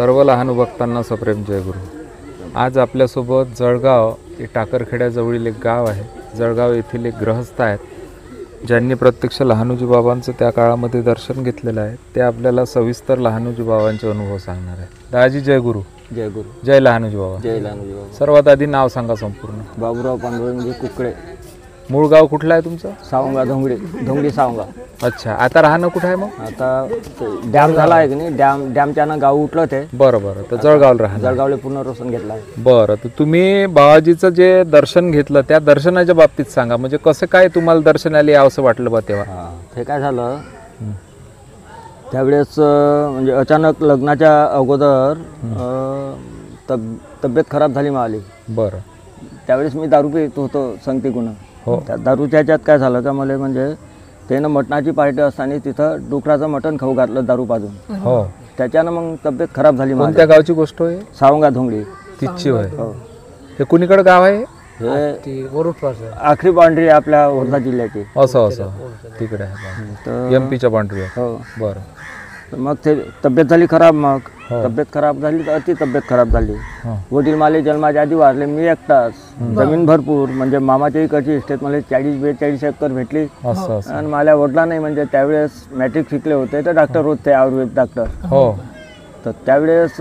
सर्व लहान भक्तांना सप्रेम जय गुरु. आज आपल्यासोबत जळगाव हे टाकरखेड्याजवळील एक गाव आहे. जळगाव येथील एक गृहस्थ आहेत ज्यांनी प्रत्यक्ष लहानोजी बाबांचं त्या काळामध्ये दर्शन घेतलेलं आहे. ते आपल्याला सविस्तर लहानोजी बाबांचे अनुभव सांगणार आहे. दादाजी जय गुरु. जय गुरु. जय लहानोजी बाबा. जय लहानोजी बाबा. सर्वात आधी नाव सांगा संपूर्ण. बाबूराव पांडुरंग कुकडे. मूळ गाव कुठलं आहे तुमचं? सावंगा धोंगडी सावंगा. अच्छा, आता राहणं कुठं आहे मग? आता डॅम झाला आहे की नाही, डॅमच्यानं गाव उठलं ते. बरं बरं, तर जळगावला राहणं. जळगावला पुनर्वसन घेतलं आहे. बरं, तर तुम्ही बाबाजीचं जे दर्शन घेतलं त्या दर्शनाच्या बाबतीत सांगा. म्हणजे कसं काय तुम्हाला दर्शनाला यावं असं वाटलं बा तेव्हा? ते काय झालं त्यावेळेस, म्हणजे अचानक लग्नाच्या अगोदर तब्येत खराब झाली माझी. बरं. त्यावेळेस मी दारू पित होतो संगतीकडून. हो. त्या दारूच्या ह्याच्यात काय झालं का मला, म्हणजे त्यानं मटणाची पार्टी असताना तिथं डुकराचं मटण खाऊ घातलं दारू पाजून. हो. त्याच्यानं मग तब्येत खराब झाली. कोणत्या गावची गोष्ट आहे? सावंगा धोंगडी. तिची होय. हो. हे कुणीकडे गाव आहे? हे आखरी बाउंड्री आपल्या वर्धा जिल्ह्याची. असं तिकडे आहे, एमपीच्या बाउंड्री. हो. बरं. मग ते तब्येत झाली खराब. मग तब्येत खराब झाली तर अति तब्येत खराब झाली. वडील माले जन्माच्या आधी वारले. मी एकटाच. जमीन भरपूर, म्हणजे मामाच्या इकडची इस्टेट मला 40-42 एकर भेटली. आणि मला वडला नाही, म्हणजे त्यावेळेस मॅट्रिक शिकले होते तर डॉक्टर होते, आयुर्वेद डॉक्टर. हो. तर त्यावेळेस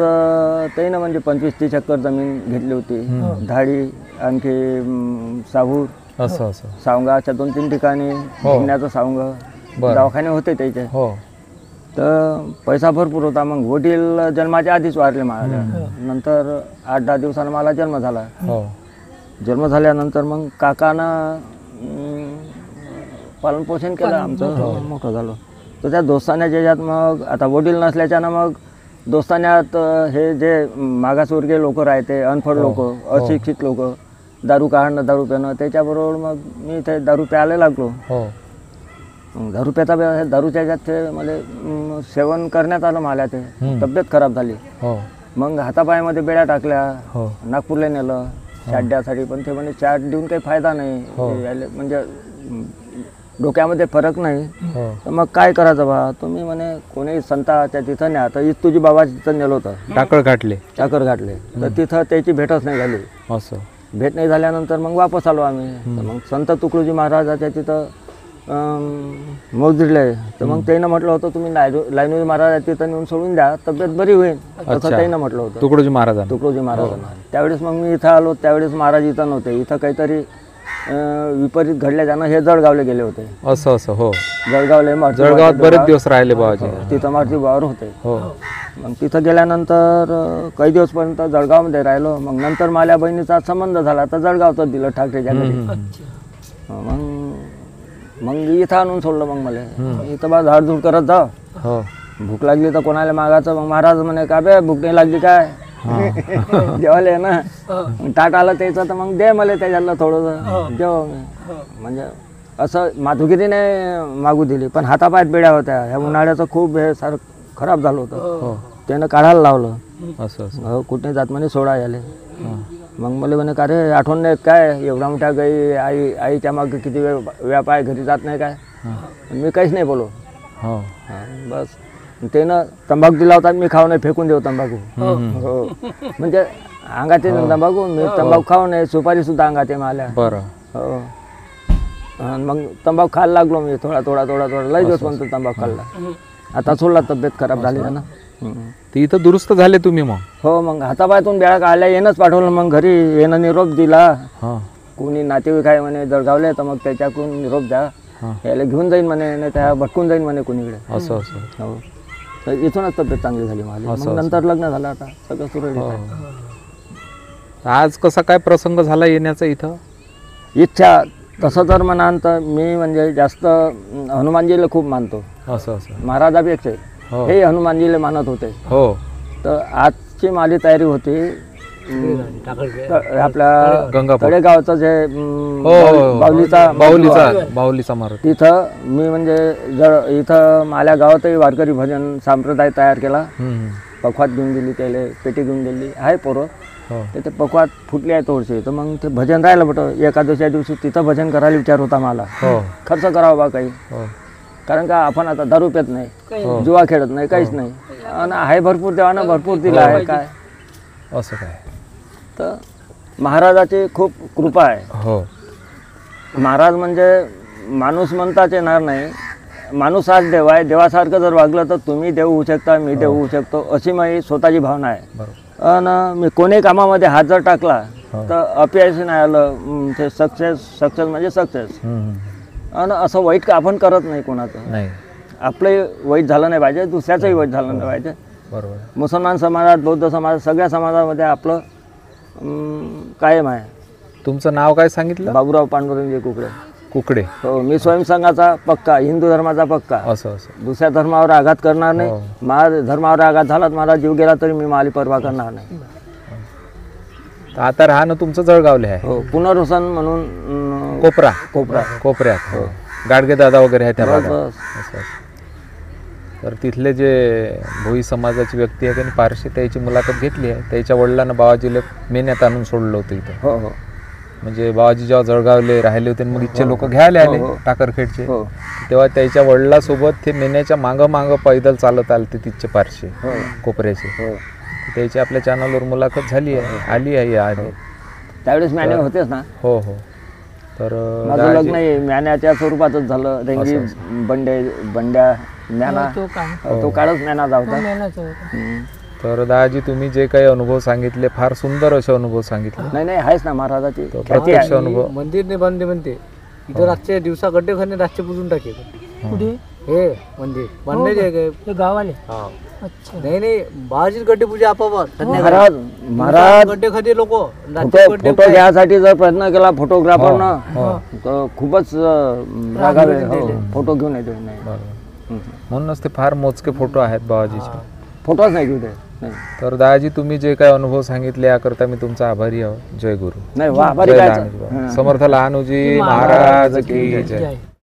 ते ना म्हणजे 25-30 एकर जमीन घेतली होती. धाडी, आणखी साहूर, सावंगा अशा 2-3 ठिकाणी घुमण्याचं सावंग दवाखाने होते त्याचे. तर पैसा भरपूर होता. मग वडील जन्माच्या आधीच वारले मला. नंतर 8-10 दिवसानं मला जन्म झाला. जन्म झाल्यानंतर मग काकानं पालनपोषण केलं आमचं. मोठं झालं तर त्या दोस्तान्या ज्याच्यात मग आता वडील नसल्याच्यानं मग दोस्तान्यात हे जे मागासवर्गीय लोक राहते, अनफड लोक, अशिक्षित लोक, दारू काढणं, दारू पिणं, त्याच्याबरोबर मग मी ते दारू प्यायला लागलो. दारू प्याचा दारूच्या ह्याच्यात ते मला सेवन करण्यात आलं. मला ते तब्येत खराब झाली. मग हातापायामध्ये बेड्या टाकल्या. नागपूरला नेलं चाट द्यासाठी, पण ते म्हणजे चाट देऊन काही फायदा नाही. म्हणजे डोक्यामध्ये फरक नाही. तर मग काय करायचं बा, तुम्ही म्हणे कोणी संताच्या तिथं न्या. तर तुझी बाबा तिथं नेलं होतं. टाकर घाटले. तर तिथं त्याची भेटच नाही झाली. असं भेट नाही झाल्यानंतर मग वापस आलो आम्ही. तर मग संत तुकडोजी महाराजाच्या तिथं मोजले. तर मग त्यानं म्हटलं होतं तुम्ही लायनोजी महाराज तिथं नेऊन सोडून द्या, तब्येत बरी होईल, असं त्यानं म्हटलं होतं. तुकडोजी महाराजांना. त्यावेळेस मग मी इथं आलो. त्यावेळेस महाराज इथं नव्हते. इथं काहीतरी विपरीत घडल्या त्यानं हे जळगावला गेले होते. असं हो. जळगावात बरेच दिवस राहिले बाबाजी. तिथं मारुती बाबावर होते. मग तिथं गेल्यानंतर काही दिवसपर्यंत जळगावमध्ये राहिलो. मग नंतर माझ्या बहिणीचा संबंध झाला तर जळगावचं दिलं ठाकरेच्या घरी. मग इथं आणून सोडलं. मग मला इथं बा झाडझूड करत जा. भूक लागली तर कोणाला मागायचं. मग महाराज म्हणे का बे भूक नाही लागली काय, जेवायला ना. ताट आलं त्याचं तर मग दे मला त्याच्यातलं थोडंसं जेव. म्हणजे असं माधुगिरीने मागू दिली. पण हातापायात बेड्या होत्या. ह्या उन्हाळ्याचं खूप हे सारं खराब झालं होतं. त्यानं काढायला लावलं. असं कुठे जात म्हणे सोडा याले. मग मला म्हणे का रे आठवण नाही काय, एवढा मोठ्या गाई आईच्या मागे किती व्याप आहे, घरी जात नाही काय. मी काहीच नाही बोलो. बस त्यानं तंबाखू दिला होता. मी खाऊ नाही, फेकून देऊ तंबाखू. हो, म्हणजे अंगात येईल तंबाखू. मी तंबाखू खाऊ नये, सुपारी सुद्धा अंगात आहे मला. हो. मग तंबाखू खायला लागलो मी थोडा लई दिवस म्हणतो तंबाखू खाल्ला. आता सोडला, तब्येत खराब झाली ना. ते इथं दुरुस्त झाले तुम्ही मग? हो. मग हातापायातून बेळा काढल्या. येणंच पाठवलं. मग घरी येणं निरोप दिला. कोणी नातेवाईक आहे म्हणे जळगावले, तर मग त्याच्याकडून निरोप द्या, याला घेऊन जाईन म्हणे, नाही त्या भटकून जाईन म्हणे कोणीकडे. असं हो. तर इथूनच तब्येत चांगली झाली माझी. मग नंतर लग्न झालं. आता सगळं सुरळीत. आज कसा काय प्रसंग झाला येण्याचा इथं? इच्छा तसं तर म्हणाल तर मी म्हणजे जास्त हनुमानजीला खूप मानतो. असं महाराजापेक्षा हे हनुमानजीला मानत होते. तर आजची माझी तयारी होती आपल्या तळेगावचं जे बाहुलीचा मार्ग, तिथं मी म्हणजे इथं माझ्या गावातही वारकरी भजन संप्रदाय तयार केला. पखवात घेऊन दिली, त्याला पेटी घेऊन दिली आहे पोरं. ते पखवात फुटली आहे थोडीशी. तर मग ते भजन राहिलं बट एकादशीच्या दिवशी तिथं भजन करायला विचार होता मला. खर्च करावा बा काही. कारण का आपण आता दारू पेत नाही, जुवा खेळत नाही, काहीच नाही. आणि आहे भरपूर, देवानं भरपूर दिलं आहे. काय असं काय? तर महाराजाची खूप कृपा आहे. हो. महाराज म्हणजे माणूस म्हणताच येणार नाही. माणूस हाच देव आहे. देवासारखं जर वागलं तर तुम्ही देव होऊ शकता, मी देव होऊ शकतो, अशी माझी स्वतःची भावना आहे. बरोबर. आणि मी कोणी कामामध्ये हात जर टाकला तर अपयश नाही आलं, ते सक्सेस म्हणजे सक्सेस. आणि असं वाईट आपण करत नाही कोणाचं. नाही, आपलंही वाईट झालं नाही पाहिजे, दुसऱ्याचंही वाईट झालं नाही पाहिजे. बरोबर. मुसलमान समाजात, बौद्ध समाजात, सगळ्या समाजामध्ये आपलं कायम आहे. तुमचं नाव काय सांगितलं? बाबूराव पांडुरंगजी कुकडे. कुकडे. हो, मी स्वयंसंघाचा पक्का, हिंदू धर्माचा पक्का. असं असं. दुसऱ्या धर्मावर आघात करणार नाही. माझ्या धर्मावर आघात झाला तर माझा जीव गेला तरी मी माली परवा करणार नाही. तर आता राहणं तुमचं जळगावले आहे. हो, पुनर्वसन म्हणून कोपऱ्यात. हो. गाडगे दादा वगैरे आहे त्या भागात. बस. असं असं. तर तिथले जे भोई समाजाची व्यक्ती आहे त्यांनी पारशी त्याची मुलाखत घेतली आहे. त्याच्या वडिलांना बाबाजीला मेन्यात आणून सोडलं होतं इथं. हो हो म्हणजे बाबाजी जेव्हा जळगावले राहिले होते मग इथचे लोक घ्यायला आले टाकरखेडचे, हो तेव्हा त्याच्या वडिलासोबत ते मेन्याच्या मागं पैदल चालत आले तिथचे पारशी कोपऱ्याचे. हो. त्याची आपल्या चॅनलवर मुलाखत झाली आहे, आली आहे आधी. त्यावेळेस मॅने होतेच ना. हो हो. तर माझं लग्न मॅन्याच्या स्वरूपातच झालं. रेंगी बंड्या मॅना, तो काळच मॅनाचा होता. तर दादाजी तुम्ही जे काही अनुभव सांगितले फार सुंदर असे अनुभव सांगितले. नाही आहेच ना महाराजाची प्रत्यक्ष अनुभव. मंदिर नाही बांधले म्हणते इथं. रातच्या दिवसा गड्डे खाणे रातचे बुजून टाके. कुठे हे मंदिर बांधले गावाले? नाही बाबाजीच गड्डे पूजा आपापत. महाराज गड्डे खाते लोक. फोटो घ्यायसाठी जर प्रयत्न केला फोटोग्राफरनं तर खूपच रागावे. फोटो घेऊन येतो नाही. म्हणूनच ते फार मोजके फोटो आहेत बाबाजीचे. फोटोच नाही घेऊ दे. तर दादाजी तुम्ही जे काही अनुभव सांगितले याकरता मी तुमचा आभारी आहो. जय गुरु. नाही आभारी काय. समर्थ लहानूजी महाराज की जय.